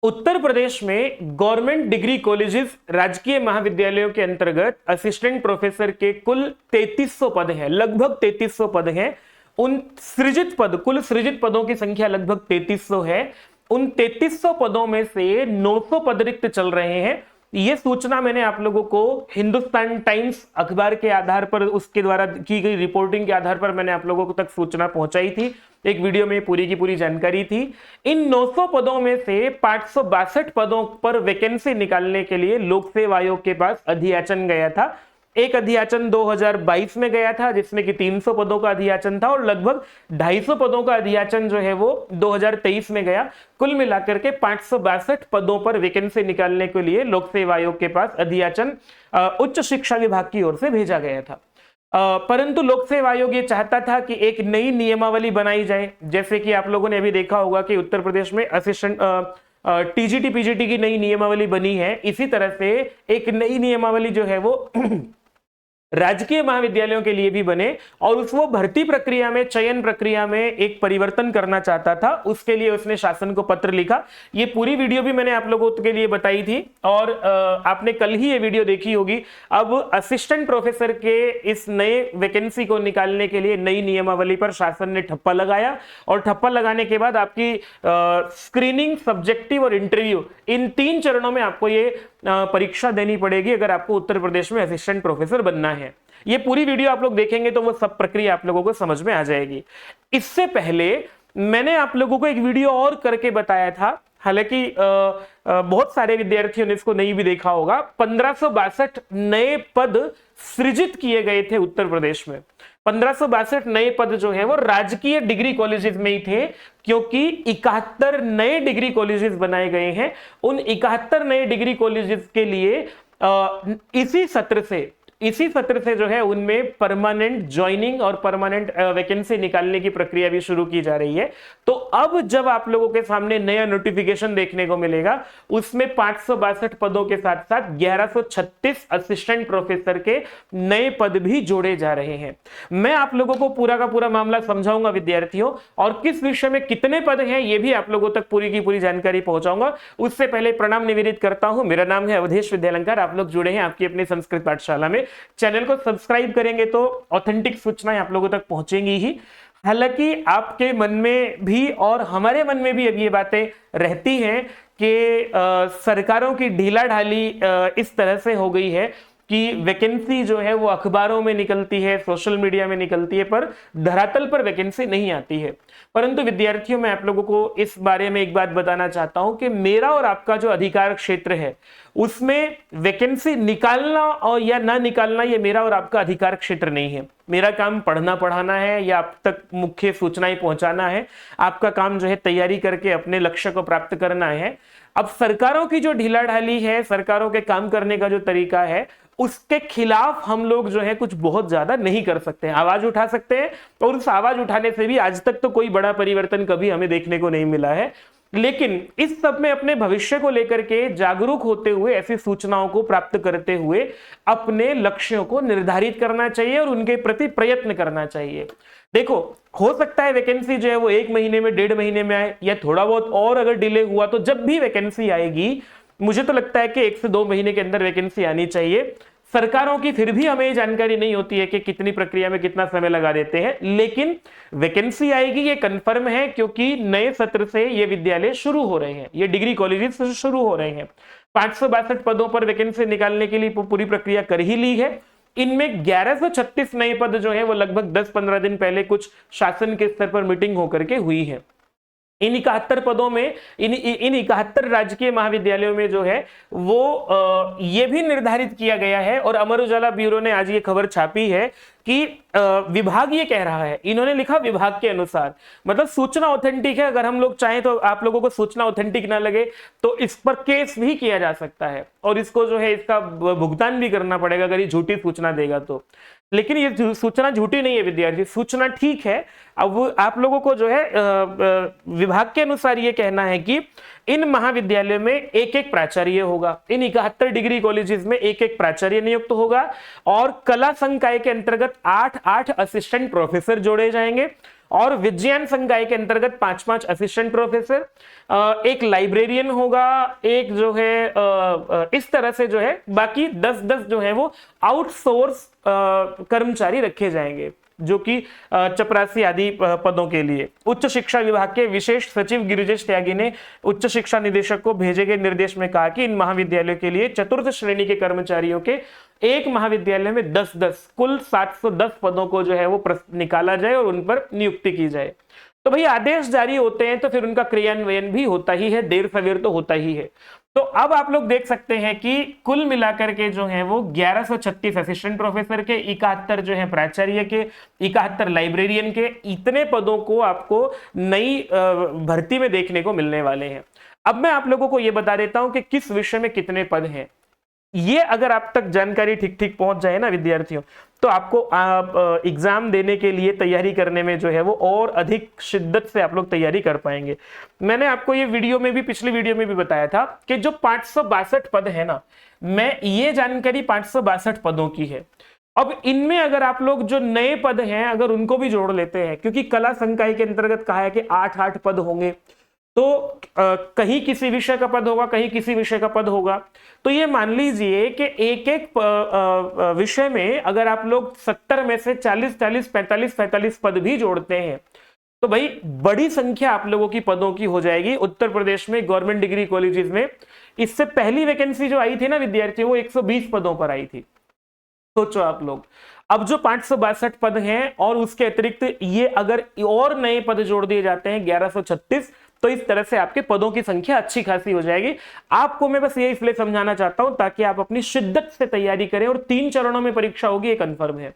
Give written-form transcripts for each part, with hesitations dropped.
उत्तर प्रदेश में government degree colleges राजकीय महाविद्यालयों के अंतर्गत असिस्टेंट प्रोफेसर के कुल 3300 पद हैं, लगभग 3300 पद हैं। उन सृजित पद, कुल सृजित पदों की संख्या लगभग 3300 है। उन 3300 पदों में से 900 पद रिक्त चल रहे हैं। यह सूचना मैंने आप लोगों को हिंदुस्तान टाइम्स अखबार के आधार पर, उसके द्वारा की गई रिपोर्टिंग के आधार पर मैंने आप लोगों को तक सूचना पहुंचाई थी। एक वीडियो में पूरी की पूरी जानकारी थी। इन 900 पदों में से 562 पदों पर वैकेंसी निकालने के लिए लोक सेवा आयोग के पास अधियाचन गया था। एक अधियाचन 2022 में गया था जिसमें कि 300 पदों का अधियाचन था, और लगभग 250 पदों का अधियाचन जो है वो 2023 में गया। कुल मिलाकर के 562 पदों पर वैकेंसी निकालने के लिए लोक सेवा आयोग के पास अधियाचन उच्च शिक्षा विभाग की ओर से भेजा गया था। परंतु लोक सेवा आयोग ये चाहता था कि एक नई नियमावली बनाई जाए। जैसे कि आप लोगों ने अभी देखा होगा कि उत्तर प्रदेश में असिस्टेंट टीजीटी पीजीटी की नई नियमावली बनी है। इसी तरह से एक नई नियमावली जो है वो राजकीय महाविद्यालयों के लिए भी बने, और वो भर्ती प्रक्रिया में, चयन प्रक्रिया में एक परिवर्तन करना चाहता था। उसके लिए उसने शासन को पत्र लिखा। ये पूरी वीडियो भी मैंने आप लोगों के लिए बताई थी, और आपने कल ही ये वीडियो देखी होगी। अब असिस्टेंट प्रोफेसर के इस नए वैकेंसी को निकालने के लिए नई नियमावली पर शासन ने ठप्पा लगाया, और ठप्पा लगाने के बाद आपकी स्क्रीनिंग, सब्जेक्टिव और इंटरव्यू, इन 3 चरणों में आपको ये परीक्षा देनी पड़ेगी अगर आपको उत्तर प्रदेश में असिस्टेंट प्रोफेसर बनना है। ये पूरी वीडियो आप लोग देखेंगे तो वो सब प्रक्रिया आप लोगों को समझ में आ जाएगी। इससे पहले मैंने आप लोगों को एक वीडियो और करके बताया था, हालांकि बहुत सारे विद्यार्थियों ने इसको नहीं भी देखा होगा। 1562 नए पद सृजित किए गए थे उत्तर प्रदेश में। 1562 नए पद जो है वो राजकीय डिग्री कॉलेजेस में ही थे, क्योंकि 71 नए डिग्री कॉलेजेस बनाए गए हैं। उन 71 नए डिग्री कॉलेजेस के लिए इसी सत्र से जो है उनमें परमानेंट ज्वाइनिंग और परमानेंट वैकेंसी निकालने की प्रक्रिया भी शुरू की जा रही है। तो अब जब आप लोगों के सामने नया नोटिफिकेशन देखने को मिलेगा, उसमें 562 पदों के साथ साथ 1136 असिस्टेंट प्रोफेसर के नए पद भी जोड़े जा रहे हैं। मैं आप लोगों को पूरा का पूरा मामला समझाऊंगा विद्यार्थियों, और किस विषय में कितने पद हैं ये भी आप लोगों तक पूरी की पूरी जानकारी पहुंचाऊंगा। उससे पहले प्रणाम निवेदित करता हूं। मेरा नाम है अवधेश विद्यालंकार। आप लोग जुड़े हैं आपकी अपनी संस्कृत पाठशाला में। चैनल को सब्सक्राइब करेंगे तो ऑथेंटिक सूचनाएं आप लोगों तक पहुंचेंगी ही। हालांकि आपके मन में भी और हमारे मन में भी अब ये बातें रहती हैं कि सरकारों की ढीला ढाली इस तरह से हो गई है कि वैकेंसी जो है वो अखबारों में निकलती है, सोशल मीडिया में निकलती है, पर धरातल पर वैकेंसी नहीं आती है। परंतु विद्यार्थियों, मैं आप लोगों को इस बारे में एक बात बताना चाहता हूं कि मेरा और आपका जो अधिकार क्षेत्र है उसमें वैकेंसी निकालना और या ना निकालना ये मेरा और आपका अधिकार क्षेत्र नहीं है। मेरा काम पढ़ना पढ़ाना है या आप तक मुख्य सूचनाएं पहुंचाना है। आपका काम जो है तैयारी करके अपने लक्ष्य को प्राप्त करना है। अब सरकारों की जो ढीला ढाली है, सरकारों के काम करने का जो तरीका है, उसके खिलाफ हम लोग जो है कुछ बहुत ज्यादा नहीं कर सकते हैं। आवाज उठा सकते हैं, और उस आवाज उठाने से भी आज तक तो कोई बड़ा परिवर्तन कभी हमें देखने को नहीं मिला है। लेकिन इस सब में अपने भविष्य को लेकर के जागरूक होते हुए, ऐसी सूचनाओं को प्राप्त करते हुए अपने लक्ष्यों को निर्धारित करना चाहिए और उनके प्रति प्रयत्न करना चाहिए। देखो, हो सकता है वैकेंसी जो है वो 1 महीने में, 1.5 महीने में आए, या थोड़ा बहुत और अगर डिले हुआ तो जब भी वैकेंसी आएगी, मुझे तो लगता है कि 1 से 2 महीने के अंदर वैकेंसी आनी चाहिए। सरकारों की फिर भी हमें जानकारी नहीं होती है कि कितनी प्रक्रिया में कितना समय लगा देते हैं, लेकिन वैकेंसी आएगी ये कंफर्म है, क्योंकि नए सत्र से ये विद्यालय शुरू हो रहे हैं, ये डिग्री कॉलेजेस शुरू हो रहे हैं। 562 पदों पर वैकेंसी निकालने के लिए पूरी प्रक्रिया कर ही ली है। इनमें 1136 नए पद जो है वो लगभग 10-15 दिन पहले कुछ शासन के स्तर पर मीटिंग होकर के हुई है। इन 71 पदों में, इन 71 राजकीय महाविद्यालयों में जो है वो ये भी निर्धारित किया गया है, और अमर उजाला ब्यूरो ने आज ये खबर छापी है कि विभाग ये कह रहा है, इन्होंने लिखा विभाग के अनुसार, मतलब सूचना ऑथेंटिक है। अगर हम लोग चाहें तो आप लोगों को सूचना ऑथेंटिक ना लगे तो इस पर केस भी किया जा सकता है, और इसको जो है इसका भुगतान भी करना पड़ेगा अगर ये झूठी सूचना देगा तो। लेकिन ये सूचना झूठी नहीं है विद्यार्थी, सूचना ठीक है। अब आप लोगों को जो है विभाग के अनुसार ये कहना है कि इन महाविद्यालयों में एक प्राचार्य होगा। इन 71 डिग्री कॉलेजेस में एक प्राचार्य नियुक्त होगा, और कला संकाय के अंतर्गत 8 असिस्टेंट प्रोफेसर जोड़े जाएंगे, और विज्ञान संकाय के अंतर्गत 5-5 असिस्टेंट प्रोफेसर, एक लाइब्रेरियन होगा, एक जो है इस तरह से जो है बाकी 10-10 जो है वो आउटसोर्स कर्मचारी रखे जाएंगे, जो कि चपरासी आदि पदों के लिए। उच्च शिक्षा विभाग के विशेष सचिव गिरिजेश त्यागी ने उच्च शिक्षा निदेशक को भेजे गए निर्देश में कहा कि इन महाविद्यालयों के लिए चतुर्थ श्रेणी के कर्मचारियों के एक महाविद्यालय में 10-10 कुल 710 पदों को जो है वो निकाला जाए और उन पर नियुक्ति की जाए। तो भाई आदेश जारी होते हैं तो फिर उनका क्रियान्वयन भी होता ही है, देर सवेर तो होता ही है। तो अब आप लोग देख सकते हैं कि कुल मिलाकर के जो है वो 1136 असिस्टेंट प्रोफेसर के, 71 जो है प्राचार्य के, 71 लाइब्रेरियन के, इतने पदों को आपको नई भर्ती में देखने को मिलने वाले हैं। अब मैं आप लोगों को यह बता देता हूं कि किस विषय में कितने पद हैं। ये अगर आप तक जानकारी ठीक ठीक पहुंच जाए ना विद्यार्थियों, तो आपको एग्जाम देने के लिए तैयारी करने में जो है वो और अधिक शिद्दत से आप लोग तैयारी कर पाएंगे। मैंने आपको ये वीडियो में भी, पिछली वीडियो में भी बताया था कि जो 562 पद है ना, मैं ये जानकारी 562 पदों की है। अब इनमें अगर आप लोग जो नए पद हैं अगर उनको भी जोड़ लेते हैं, क्योंकि कला संकाय के अंतर्गत कहा है कि 8-8 पद होंगे, तो कहीं किसी विषय का पद होगा, कहीं किसी विषय का पद होगा। तो ये मान लीजिए कि एक एक विषय में अगर आप लोग 70 में से 40-40, 45-45 पद भी जोड़ते हैं तो भाई बड़ी संख्या आप लोगों की पदों की हो जाएगी उत्तर प्रदेश में गवर्नमेंट डिग्री कॉलेजेस में। इससे पहली वैकेंसी जो आई थी ना विद्यार्थी, वो 120 पदों पर आई थी। सोचो आप लोग, अब जो 562 पद हैं और उसके अतिरिक्त ये अगर और नए पद जोड़ दिए जाते हैं 1136, तो इस तरह से आपके पदों की संख्या अच्छी खासी हो जाएगी। आपको मैं बस ये इसलिए समझाना चाहता हूं ताकि आप अपनी शिद्दत से तैयारी करें, और 3 चरणों में परीक्षा होगी, ये कंफर्म है।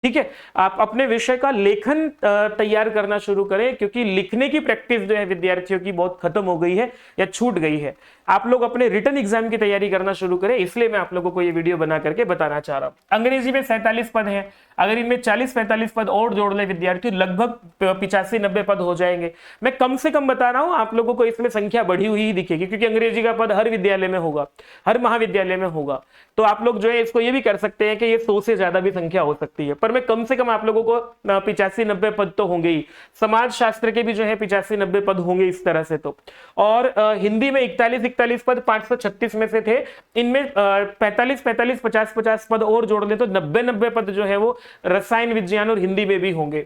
ठीक है, आप अपने विषय का लेखन तैयार करना शुरू करें, क्योंकि लिखने की प्रैक्टिस जो है विद्यार्थियों की बहुत खत्म हो गई है या छूट गई है। आप लोग अपने रिटन एग्जाम की तैयारी करना शुरू करें, इसलिए मैं आप लोगों को ये वीडियो बना करके बताना चाह रहा हूं। अंग्रेजी में 47 पद हैं, अगर इनमें 40-45 पद और जोड़ ले विद्यार्थी, लगभग 85-90 पद हो जाएंगे। मैं कम से कम बता रहा हूं, आप लोगों को इसमें संख्या बढ़ी हुई ही दिखेगी, क्योंकि अंग्रेजी का पद हर विद्यालय में होगा, हर महाविद्यालय में होगा। तो आप लोग जो है इसको ये भी कर सकते हैं कि ये 100 से ज्यादा भी संख्या हो सकती है, पर मैं कम से कम आप लोगों को 85-90 पद तो होंगे ही। समाज शास्त्र के भी जो है 85-90 पद होंगे इस तरह से। तो और हिंदी में 41-41 पद 536 में से थे, इनमें 45-45, 50-50 पद और जोड़ ले तो 90-90 पद जो है वो रसायन विज्ञान और हिंदी में भी होंगे।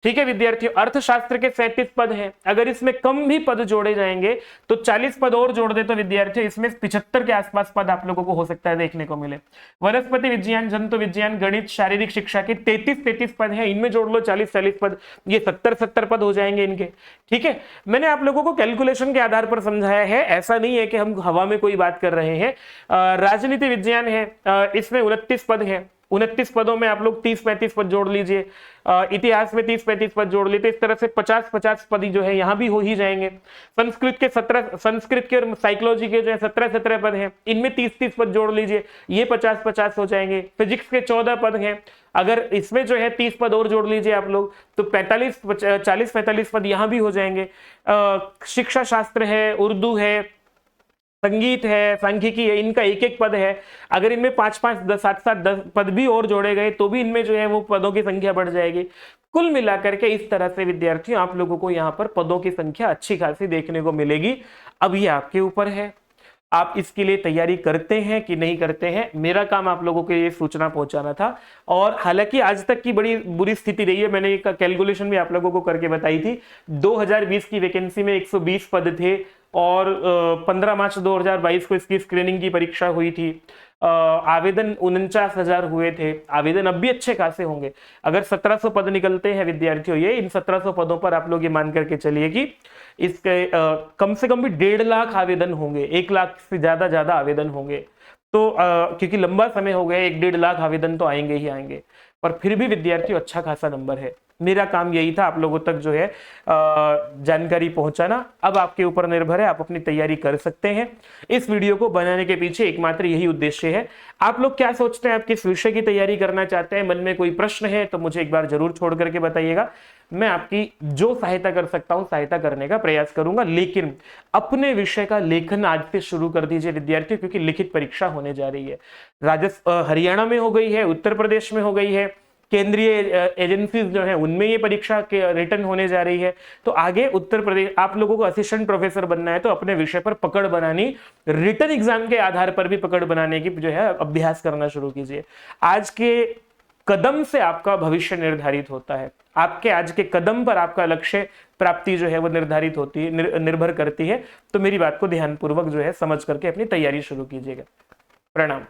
ठीक है विद्यार्थियों, अर्थशास्त्र के 37 पद हैं, अगर इसमें कम भी पद जोड़े जाएंगे तो 40 पद और जोड़ दे तो विद्यार्थियों इसमें 75 के आसपास पद आप लोगों को हो सकता है देखने को मिले। वनस्पति विज्ञान, जंतु विज्ञान, गणित, शारीरिक शिक्षा के 33-33 पद हैं, इनमें जोड़ लो 40-40 पद, ये 70-70 पद हो जाएंगे इनके। ठीक है, मैंने आप लोगों को कैलकुलेशन के आधार पर समझाया है, ऐसा नहीं है कि हम हवा में कोई बात कर रहे हैं। राजनीति विज्ञान है, इसमें 29 पद है, 29 पदों में आप लोग 30-35 पद जोड़ लीजिए। इतिहास में 30-35 पद जोड़ लीजिए, इस तरह से 50-50 पद जो है यहाँ भी हो ही जाएंगे। संस्कृत के और साइकोलॉजी के जो है 17-17 पद हैं, इनमें 30-30 पद जोड़ लीजिए, ये 50-50 हो जाएंगे। फिजिक्स के 14 पद हैं, अगर इसमें जो है 30 पद और जोड़ लीजिए आप लोग तो 40-45 पद यहाँ भी हो जाएंगे। शिक्षा शास्त्र है, उर्दू है, संगीत है, सांख्यिकी है, इनका 1-1 पद है, अगर इनमें 5-5, 7-7, 10 पद भी और जोड़े गए तो भी इनमें जो है वो पदों की संख्या बढ़ जाएगी। कुल मिलाकर के इस तरह से विद्यार्थियों आप लोगों को यहाँ पर पदों की संख्या अच्छी खासी देखने को मिलेगी। अब ये आपके ऊपर है, आप इसके लिए तैयारी करते हैं कि नहीं करते हैं। मेरा काम आप लोगों को ये सूचना पहुंचाना था, और हालांकि आज तक की बड़ी बुरी स्थिति रही है, मैंने एक कैलकुलेशन भी आप लोगों को करके बताई थी। 2020 की वैकेंसी में 120 पद थे और 15 मार्च 2022 को इसकी स्क्रीनिंग की परीक्षा हुई थी। आवेदन 49,000 हुए थे, आवेदन अब भी अच्छे खासे होंगे। अगर 1700 पद निकलते हैं विद्यार्थियों, ये इन 1700 पदों पर आप लोग ये मान करके चलिए कि इसके कम से कम भी 1.5 लाख आवेदन होंगे, 1 लाख से ज्यादा आवेदन होंगे। तो क्योंकि लंबा समय हो गया, 1-1.5 लाख आवेदन तो आएंगे ही आएंगे, पर फिर भी विद्यार्थियों अच्छा खासा नंबर है। मेरा काम यही था आप लोगों तक जो है जानकारी पहुंचाना। अब आपके ऊपर निर्भर है, आप अपनी तैयारी कर सकते हैं। इस वीडियो को बनाने के पीछे एकमात्र यही उद्देश्य है। आप लोग क्या सोचते हैं, आप किस विषय की तैयारी करना चाहते हैं, मन में कोई प्रश्न है तो मुझे एक बार जरूर छोड़ करके बताइएगा। मैं आपकी जो सहायता कर सकता हूं सहायता करने का प्रयास करूंगा, लेकिन अपने विषय का लेखन आज से शुरू कर दीजिए विद्यार्थियों, क्योंकि लिखित परीक्षा होने जा रही है। हरियाणा में हो गई है, उत्तर प्रदेश में हो गई है, केंद्रीय एजेंसीज जो है उनमें ये परीक्षा के रिटर्न होने जा रही है। तो आगे उत्तर प्रदेश आप लोगों को असिस्टेंट प्रोफेसर बनना है तो अपने विषय पर पकड़ बनानी, रिटर्न एग्जाम के आधार पर भी पकड़ बनाने की जो है अभ्यास करना शुरू कीजिए। आज के कदम से आपका भविष्य निर्धारित होता है, आपके आज के कदम पर आपका लक्ष्य प्राप्ति जो है वो निर्धारित होती है, निर्भर करती है। तो मेरी बात को ध्यानपूर्वक जो है समझ करके अपनी तैयारी शुरू कीजिएगा। प्रणाम।